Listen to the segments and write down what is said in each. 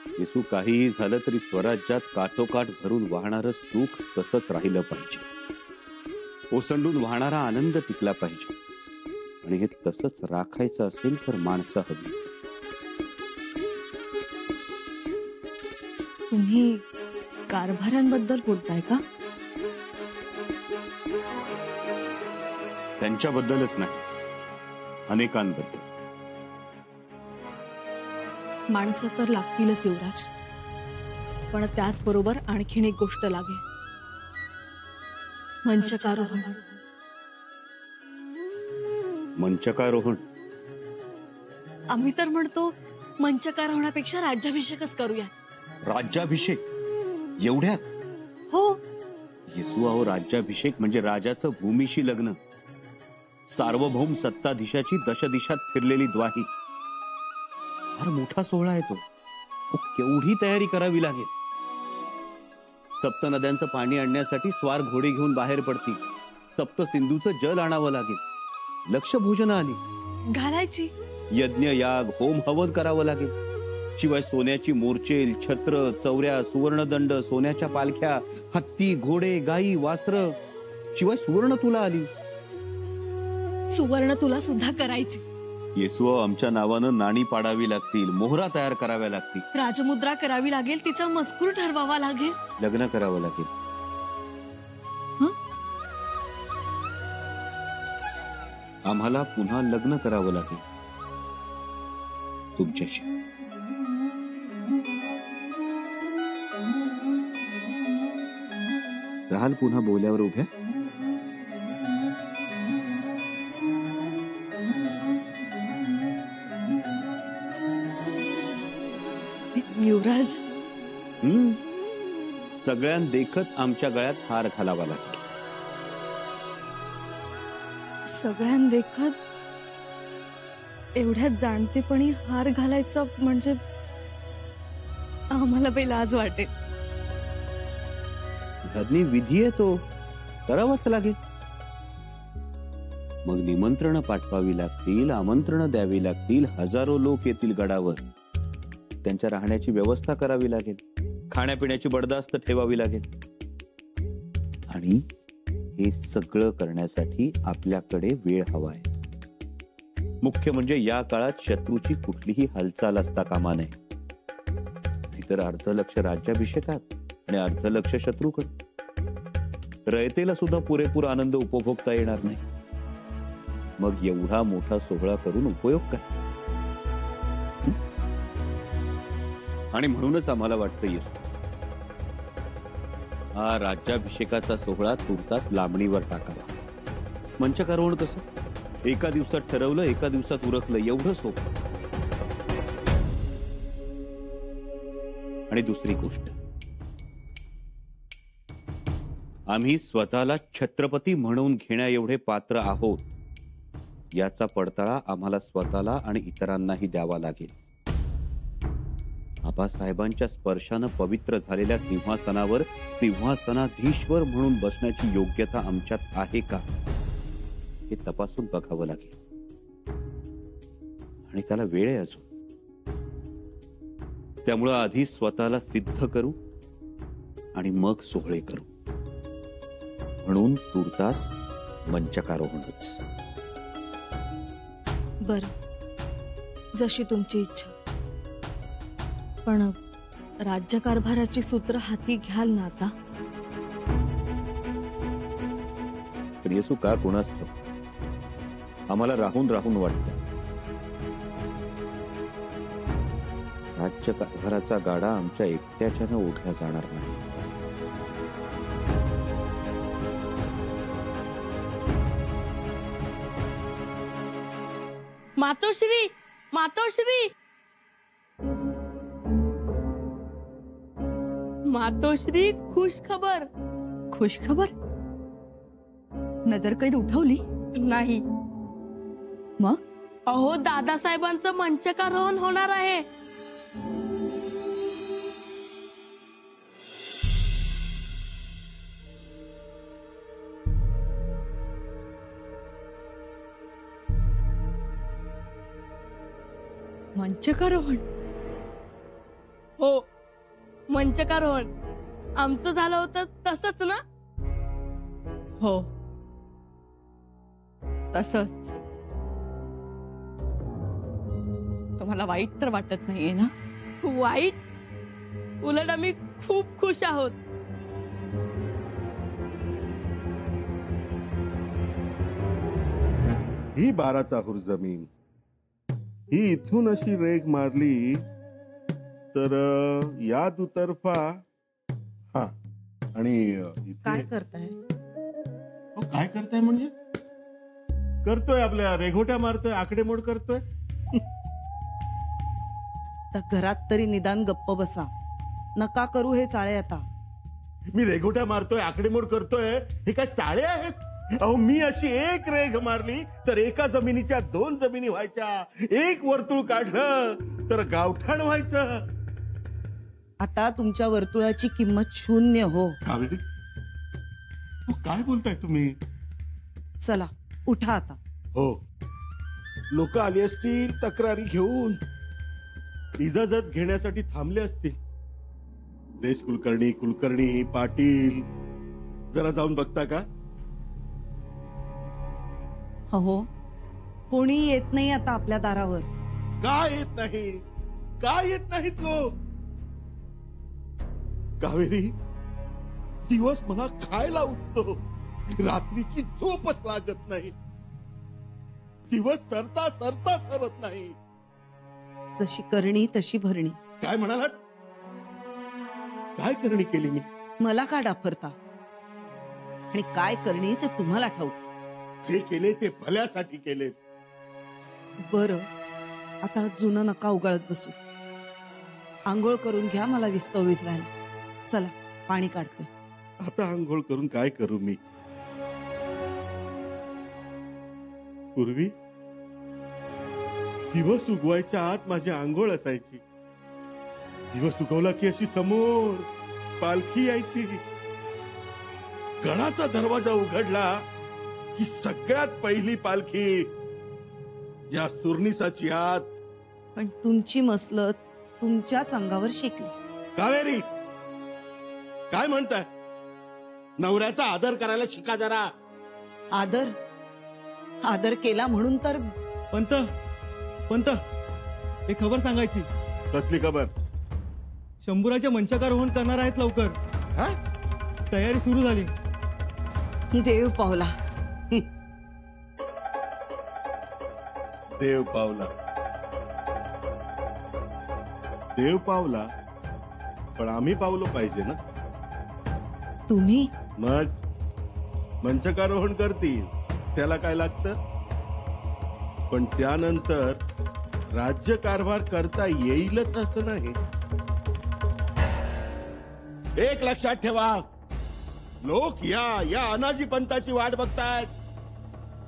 येसू काहीही झालं तरी स्वराज्यात काठोकाठ भरून वाहणारं सुख तसंच राहिलं पाहिजे, ओसंडून वाहणारा आनंद टिकला पाहिजे. आणि हे तसंच राखायचं असेल तर माणसं हवी. तुम्ही कारभाऱ्यांबद्दल बोलताय का? त्यांच्याबद्दलच नाही, अनेकांबद्दल. माणसं तर लागतीलच युवराज, पण त्याचबरोबर आणखीन एक गोष्ट लागेल, मंचकारोहण. मंचकारोहण? आम्ही तर म्हणतो मंचकारोहणापेक्षा राज्याभिषेकच करूया. राज्याभिषेक एवढ्यात? हो. येसू, अहो, राज्याभिषेक म्हणजे राजाचं भूमीशी लग्न, सार्वभौम सत्ताधीशाची दशदिशात फिरलेली द्वाही. फार मोठा सोहळा आहे तो. केवढी तयारी करावी लागेल. सप्त नद्यांचं पाणी आणण्यासाठी स्वार घोडे घेऊन बाहेर पडतील. सप्त सिंधूचं जल आणावं लागेल. लक्ष भोजनं आली घालायची. यज्ञ याग होम हवन करावं लागेल. शिवाय सोन्याची मोर्चेल, छत्र, चौऱ्या, सुवर्णदंड, सोन्याच्या पालख्या, हत्ती, घोडे, गाई, वासर, शिवाय सुवर्ण तुला आली. सुवर्ण तुला सुद्धा करायची. येसू, आमच्या नावानं नाणी पाडावी लागतील, मोहरा तयार कराव्या लागतील, राजमुद्रा करावी लागेल, तिचा मजकूर ठरवावा लागेल, लग्न करावं लागेल. आम्हाला पुन्हा लग्न करावं लागेल तुमच्याशी. राहाल पुन्हा बोल्यावर उभ्या? युवराज, सगळ्यां देखत आमच्या गळ्यात हार घालावा लागेल. सगळ्यां देखत एवढ्यात जाणतेपणी हार घालायचा म्हणजे आम्हाला काही लाज वाटेल. घरनी विधी आहे तो, करावाच लागेल. मग निमंत्रण पाठवावी लागतील, आमंत्रण द्यावी लागतील, हजारो लोक येतील गडावर. त्यांच्या राहण्याची व्यवस्था करावी लागेल, खाण्यापिण्याची बडदास्त ठेवावी लागेल. आणि हे सगळं करण्यासाठी आपल्याकडे वेळ हवाय. मुख्य म्हणजे या काळात शत्रूची कुठलीही हालचाल असता कामा नये. नाहीतर अर्ध लक्ष राज्याभिषेकात आणि अर्ध लक्ष शत्रूकडे. रयतेला सुद्धा पुरेपूर आनंद उपभोगता येणार नाही. मग एवढा मोठा सोहळा करून उपयोग काय? आणि म्हणूनच आम्हाला वाटतं येसू, हा राज्याभिषेकाचा सोहळा तुर्तास लांबणीवर टाकावा. मंचकारोहण कसं एका दिवसात ठरवलं, एका दिवसात उरकलं, एवढं सोपं. आणि दुसरी गोष्ट, आम्ही स्वतःला छत्रपती म्हणून घेण्या एवढे पात्र आहोत याचा पडताळा आम्हाला स्वतःला आणि इतरांनाही द्यावा लागेल. आबासाहेबांच्या स्पर्शानं पवित्र झालेल्या सिंहासनावर सिंहासनाधीश्वर म्हणून बसण्याची योग्यता आमच्यात आहे का हे तपासून बघावं लागेल. आणि त्याला वेळ आहे अजून. त्यामुळं आधी स्वतःला सिद्ध करू आणि मग सोहळे करू. म्हणून तुर्तास मंचकारोहणच. बर, जशी तुमची इच्छा. पण राज्यकारभाराची सूत्र हाती घ्याल ना आता? पण येसू, का कोणास ठाऊक, आम्हाला राहून राहून वाटतं. राज्यकारभाराचा गाडा आमच्या एकट्याच्यानं ओढला जाणार नाही. मातोश्री, मातोश्री, मातोश्री, खुश खबर. खुश खबर? नजर कैद उठवली नाही. मग? अहो, दादासाहेबांचं मंचकारोहण होणार आहे. मंचकारोहण? हो, मंचकारोहण आमचं झालं होतं तसंच ना? हो, तसंच. तुम्हाला वाईट तर वाटत नाहीये ना? वाईट? उलट आम्ही खूप खुश आहोत. ही 12 हुर जमीन ही इथून अशी रेग मारली तर या दुतर्फा हा आणि इथे काय करताय? काय करताय म्हणजे करतोय आपल्या रेघोट्या मारतोय आकडेमोड करतोय. तर घरात तरी निदान गप्प बसा. नका करू हे चाळे आता. मी रेघोट्या मारतोय आकडेमोड करतोय हे काय चाळे आहेत? अहो मी अशी एक रेघ मारली तर एका जमिनीच्या 2 जमिनी व्हायच्या. एक वर्तुळ काढलं तर गावठाण व्हायचं. आता तुमच्या वर्तुळाची किंमत 0 हो. कावेरी काय बोलताय तुम्ही? चला उठा आता. हो लोक आली असतील तक्रारी घेऊन इजाजत घेण्यासाठी थांबले असतील. देश कुलकर्णी पाटील जरा जाऊन बघता का? हो कोणी येत नाही आता आपल्या दारावर. काय येत नाही? काय येत नाहीत लोक? कावेरी दिवस मला खायला उठतो, रात्रीची झोपच लागत नाही. दिवस सरता सरता सरत नाही. जशी करणी तशी भरणी. काय म्हणालात? काय करणी केली मी? मला का डाफरता? आणि काय करणी ते तुम्हाला ठाऊक. जे केले ते भल्यासाठी केले. बरं आता जुनं नका उगाळत बसू. आंघोळ करून घ्या, मला विस्तव विझवायला. चला पाणी काढते. आता आंघोळ करून काय करू मी? पूर्वी दिवस उगवायच्या आत माझी आंघोळ असायची. दिवस उगवला की अशी समोर पालखी यायची. गडाचा दरवाजा उघडला की सगळ्यात पहिली पालखी या सुरनिसाची आत. पण तुमची मसलत तुमच्याच अंगावर शेकली. कावेरी काय म्हणताय? नवऱ्याचा आदर करायला शिका जरा. आदर आदर केला म्हणून तर. पंत एक खबर सांगायची. कसली खबर? शंभूराच्या मंचकारोहण करणार आहेत लवकर. हा? तयारी सुरू झाली. देव पावला. देव पावला. देव पावला पण आम्ही पावलो पाहिजे ना. तुम्ही मग मंचकारोहण करतील त्याला काय लागतं? पण त्यानंतर राज्यकारभार करता येईलच असं नाही. एक लक्षात ठेवा, लोक या अनाजी पंताची वाट बघतायत.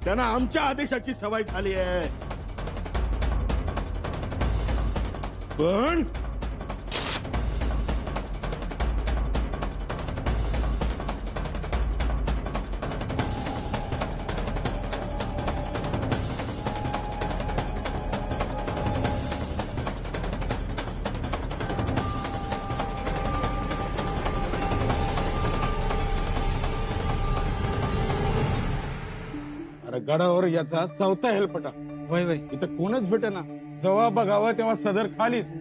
त्यांना आमच्या आदेशाची सवय झाली आहे. पण गडावर याचा 4था हेलपटा. वय वय इथं कोणच भेटेना. जेव्हा बघावं तेव्हा सदर खालीच.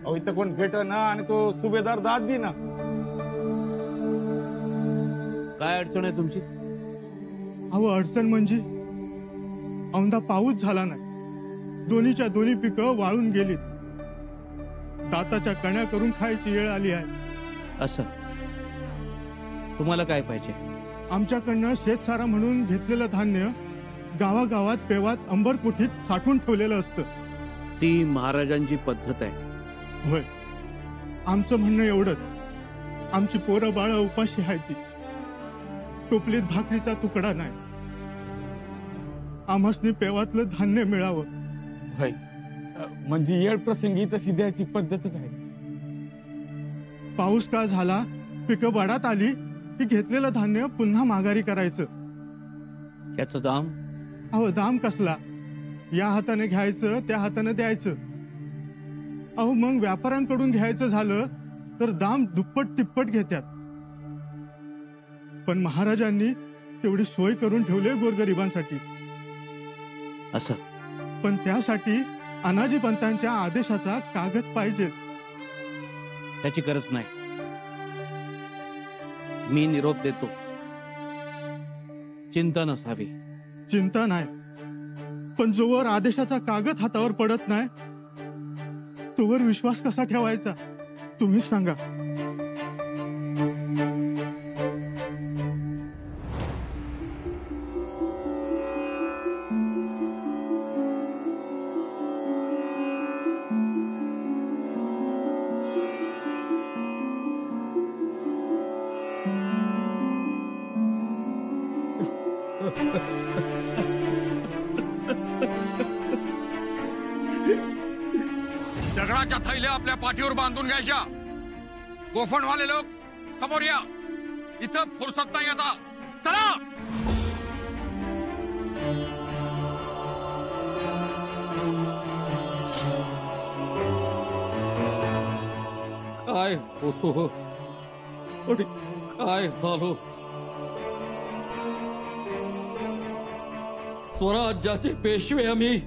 अहो इथं कोण भेटेना आणि तो सुभेदार दाद देना. काय अडचण आहे तुमची? अहो अडचण म्हणजे औंधा पाऊस झाला नाही. दोन्हीच्या दोन्ही पिकं वाळून गेलीत. दाताच्या कण्या करून खायची वेळ आली आहे. असं तुम्हाला काय पाहिजे? आमच्याकडनं शेतसारा म्हणून घेतलेलं धान्य गावागावात पेवात अंबरकुठीत साठवून ठेवलेलं असतं. ती महाराजांची पद्धत आहे. होय, आमचं म्हणणं एवढंच, आमची पोरं बाळ उपाशी आहे. ती टोपलीत भाकरीचा तुकडा नाही. आम्हासनी पेवातलं धान्य मिळावं. होय, म्हणजे येळ प्रसंगी तशी द्यायची पद्धतच आहे. पाऊस काळ झाला, पिकं वाढत आली की घेतलेलं धान्य पुन्हा माघारी करायचं. याचं दाम? अहो दाम कसला, या हाताने घ्यायचं त्या हाताने द्यायचं. अहो मग व्यापाऱ्यांकडून घ्यायचं झालं तर दाम दुप्पट तिप्पट घेतात. पण महाराजांनी तेवढी सोय करून ठेवली गोरगरिबांसाठी. असं पण त्यासाठी अनाजी पंतांच्या आदेशाचा कागद पाहिजे. त्याची गरज नाही. मी निरोप देतो. चिंता नसावी. चिंता नाही, पण जोवर आदेशाचा कागद हातावर पडत नाही तोवर विश्वास कसा ठेवायचा तुम्हीच सांगा. दगडाच्या थैल्या आपल्या पाठीवर बांधून घ्यायच्या. गोफणवाले लोक समोर या. इथं फुरसत नाही आता. चला. काय होतो आणि काय झालो. स्वराज्याचे पेशवे आम्ही.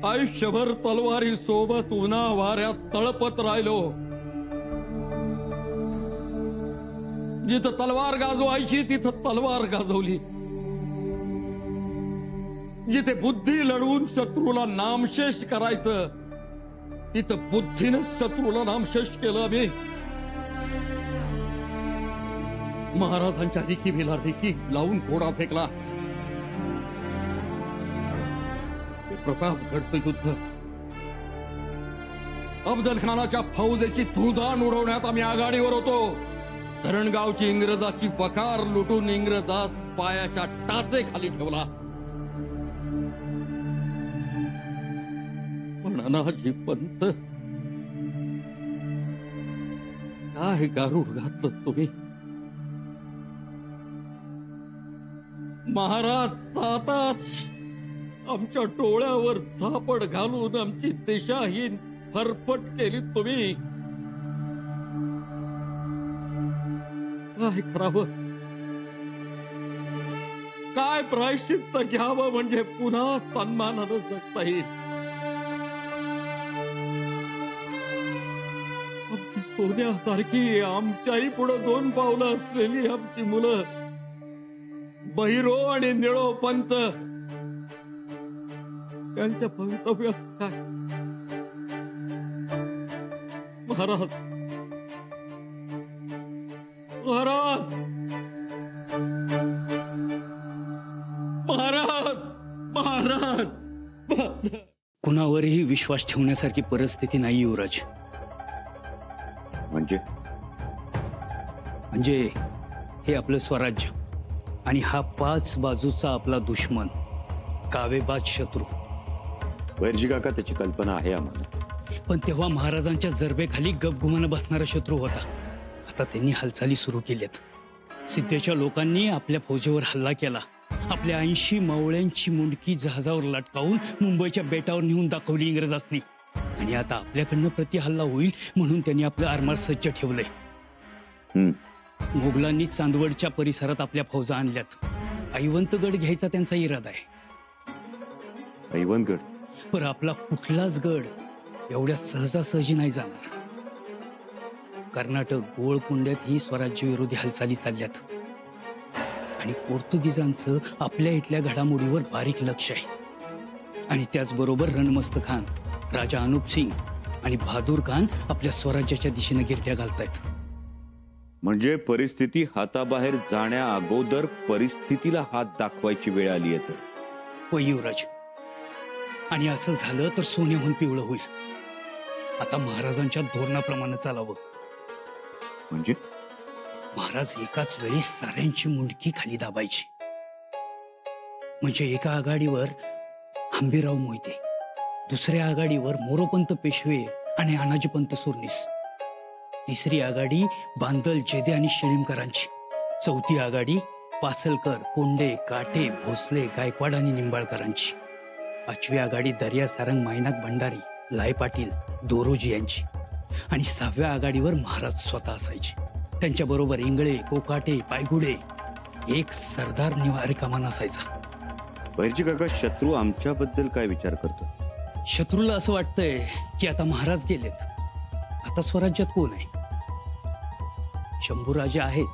आयुष्यभर तलवारी सोबत उन्हा वाऱ्यात तळपत राहिलो. जिथं तलवार गाजवायची तिथं तलवार गाजवली. जिथे बुद्धी लढवून शत्रूला नामशेष करायचं तिथं बुद्धीनं शत्रूला नामशेष केलं आम्ही. महाराजांच्या रिकीला रिकी लावून घोडा फेकला. प्रतापगडचं युद्ध, अफजल खानाच्या फौजेची धुळधाण उडवण्यात आम्ही आघाडीवर होतो. धरणगावची इंग्रजाची वकार लुटून इंग्रजास पायाच्या टाचे खाली ठेवला. पण अनाजी पंत काय गारुड घातलं तुम्ही. महाराज जातात आमच्या डोळ्यावर झापड घालून आमची दिशाहीन फरफट केली तुम्ही. काय करावं, काय प्रायश्चित्त घ्यावं म्हणजे पुन्हा सन्मानानं जगता येईल. आमची सोन्यासारखी आमच्याही पुढे 2 पावलं असलेली आमची मुलं बहिरो आणि निळो पंत त्यांच्या भवितव्यात काय. महाराज महाराज महाराज महाराज. कुणावरही विश्वास ठेवण्यासारखी परिस्थिती नाही युवराज. म्हणजे हे आपलं स्वराज्य आणि हा 5 बाजूचा आपला दुश्मन, कावेबाज शत्रू. वैरजी काका त्याची कल्पना आहे आम्हाला. पण तेव्हा महाराजांच्या जरबेखाली गपगुमानं बसणारा शत्रू होता. आता त्यांनी हालचाली सुरू केल्यात. सिद्धेच्या लोकांनी आपल्या फौजेवर हल्ला केला. आपल्या 80 मावळ्यांची मुंडकी जहाजावर लटकावून मुंबईच्या बेटावर नेऊन दाखवली इंग्रजांनी. आणि आता आपल्याकडनं प्रतिहल्ला होईल म्हणून त्यांनी आपलं आरमार सज्ज ठेवलंय. मोगलांनी चांदवडच्या परिसरात आपल्या फौजा आणल्यात. ऐवंतगड घ्यायचा त्यांचा इरादा आहे. ऐवंतगड? पर आपला कुठलाच गड एवढ्या सहजासहजी नाही जाणार. कर्नाटक, गोळकुंड्यात ही स्वराज्य विरोधी हालचाली चालल्यात आणि पोर्तुगीजांचं आपल्या इथल्या घडामोडीवर बारीक लक्ष आहे. आणि त्याचबरोबर रणमस्त खान, राजा अनुप सिंग आणि बहादूर खान आपल्या स्वराज्याच्या दिशेने गिरट्या घालतायत. म्हणजे परिस्थिती हाताबाहेर जाण्या अगोदर परिस्थितीला हात दाखवायची वेळ आली आहे. हो युवराज, आणि असं झालं तर सोन्याहून पिवळं होईल. आता महाराजांच्या धोरणाप्रमाणे चालावं. म्हणजे महाराज एकाच वेळी साऱ्यांची मुंडकी खाली दाबायची. म्हणजे एका आघाडीवर हंबीराव मोहिते, दुसऱ्या आघाडीवर मोरोपंत पेशवे आणि अनाजीपंत सुरनीस, तिसरी आघाडी बांदल, जेदे आणि शिळीमकरांची, चौथी आघाडी पासलकर, कोंडे, काटे, भोसले, गायकवाड आणि निंबाळकरांची 5वी आघाडी दर्या सारंग, मायनाक भंडारी, लाय पाटील, दोरोजी यांची आणि 6व्या आघाडीवर महाराज स्वतः असायचे. त्यांच्या बरोबर इंगळे, कोकाटे, पायगुडे, एक सरदार निवारिकामान असायचा. बहिर्जी काका, शत्रू आमच्याबद्दल काय विचार करतो? शत्रूला असं वाटतंय की आता महाराज गेलेत, आता स्वराज्यात कोण आहे? शंभूराजे आहेत,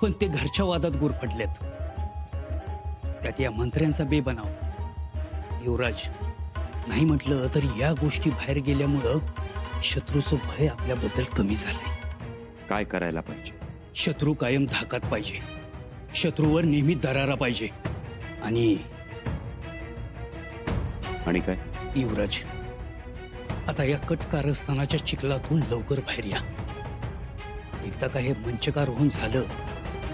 पण ते घरच्या वादात गुरफटलेत. त्यात या मंत्र्यांचा बेबनाव. युवराज, नाही म्हटलं तरी या गोष्टी बाहेर गेल्यामुळं शत्रूचं भय आपल्याबद्दल कमी झालंय. काय करायला पाहिजे? शत्रू कायम धाकात पाहिजे, शत्रूवर नेहमी दरारा पाहिजे. आणि काय? युवराज, आता या कटकारस्थानाच्या चिखलातून लवकर बाहेर या. एकदा का हे मंचकारोहण झालं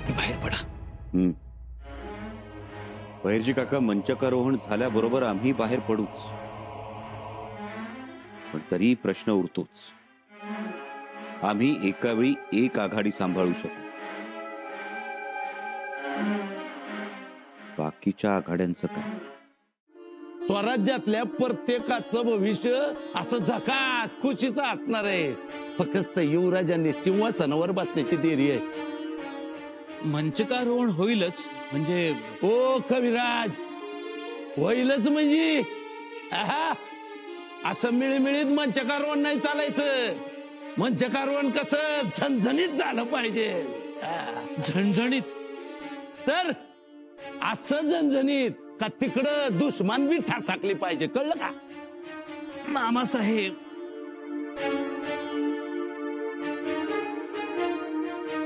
की बाहेर पडा. बहिर्जी काका, मंचकारोहण झाल्याबरोबर आम्ही बाहेर पडूच, पण तरी प्रश्न उरतोच. आम्ही एकावेळी एक आघाडी सांभाळू शकू, बाकीच्या आघाड्यांचं काय? स्वराज्यातल्या प्रत्येकाचं भविष्य असं झकास खुशीचं असणार आहे. फक्त युवराजांनी सिंहासनावर बसण्याची देरी आहे. मंचकारोहण होईलच म्हणजे? ओ कविराज, होईलच म्हणजे असं मिळमिळीत मंचकारोहण नाही चालायचं. मंचकारोहण कसं झणझणीत झालं पाहिजे. झणझणीत तर असं झणझणीत का तिकडं दुश्मन बी ठासाकली पाहिजे, कळलं का? मामासाहेब,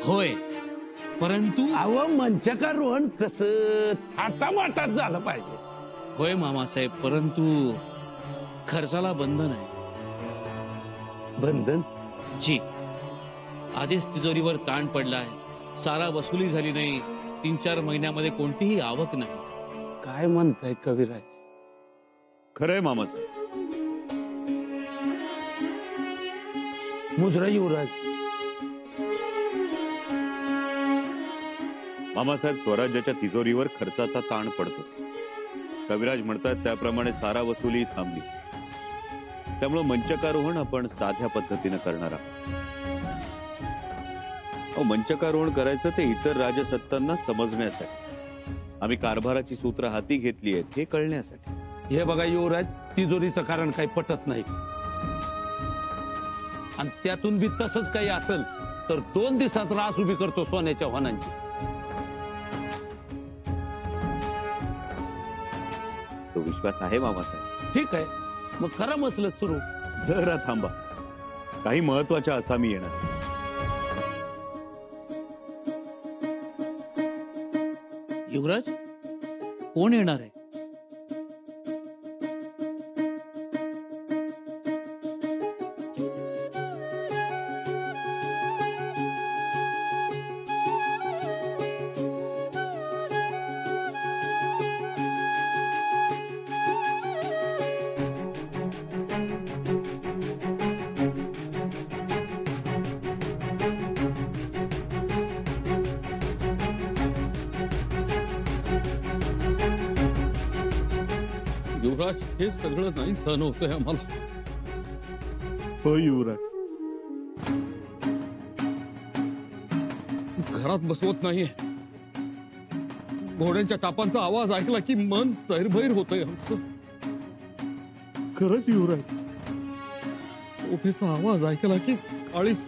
होय, परंतु अहो मंचकारोहण कसं थाटामाटात झालं पाहिजे. होय मामासाहेब, परंतु खर्चाला बंधन आहे. बंधन? जी, आधीच तिजोरीवर ताण पडलाय. सारा वसुली झाली नाही. 3-4 महिन्यामध्ये कोणतीही आवक नाही. काय म्हणताय कविराज? खरंय मामासाहेब. मुजरा युवराज. मामासाहेब, स्वराज्याच्या तिजोरीवर खर्चाचा ताण पडतो. कविराज म्हणतात त्याप्रमाणे सारा वसुली थांबली. त्यामुळे मंचकारोहण आपण साध्या पद्धतीने करणार आहोत. मंचकारोहण करायचं ते इतर राजसत्तांना समजण्यासाठी. आम्ही कारभाराची सूत्र हाती घेतली आहेत हे कळण्यासाठी. हे बघा युवराज, तिजोरीचं कारण काही पटत नाही. आणि त्यातून बी तसंच काही असेल तर 2 दिवसात रास उभी करतो सोन्याच्या वाहनांची. तो विश्वास आहे मामासाहेब. ठीक आहे, मग खरा मसलत सुरू. जरा थांबा, काही महत्वाच्या आसामी येणार. युवराज, कोण येणार आहे? युवराज, हे सगळं नाही सहन होतंय आम्हाला. हो युवराज. घरात बसवत नाहीये. घोड्यांच्या टापांचा आवाज ऐकला की मन सैरभैर होतंय आमचं. खरंच युवराज. ओफेचा आवाज ऐकला की काळीस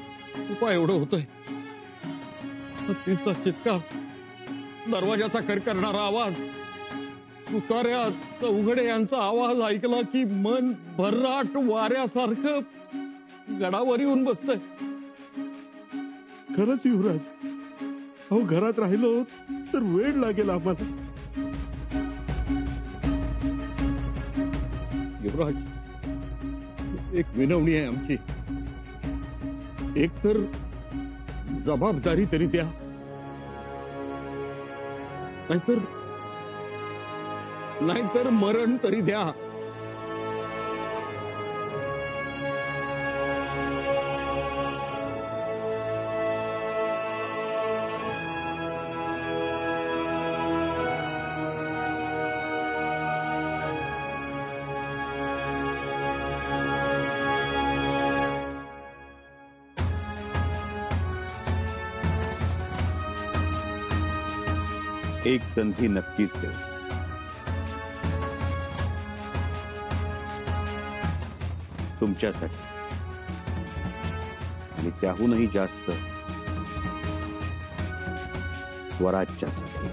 उपाय एवढं होतंय. हत्तीचा चित्कार, दरवाजाचा करणारा आवाज, तुतार्या चौघडे यांचा आवाज ऐकला की मन भर्राट वाऱ्यासारखं गडावर येऊन बसतंय. खरंच युवराज. अहो घरात राहिलो तर वेळ लागेल आम्हाला. युवराज, एक विनवणी आहे आमची. एक तर जबाबदारी तरी द्या, नाहीतर मरण तरी द्या. एक संधी नक्कीच देऊ. तुमच्यासाठी आणि त्याहूनही जास्त स्वराज्यासाठी.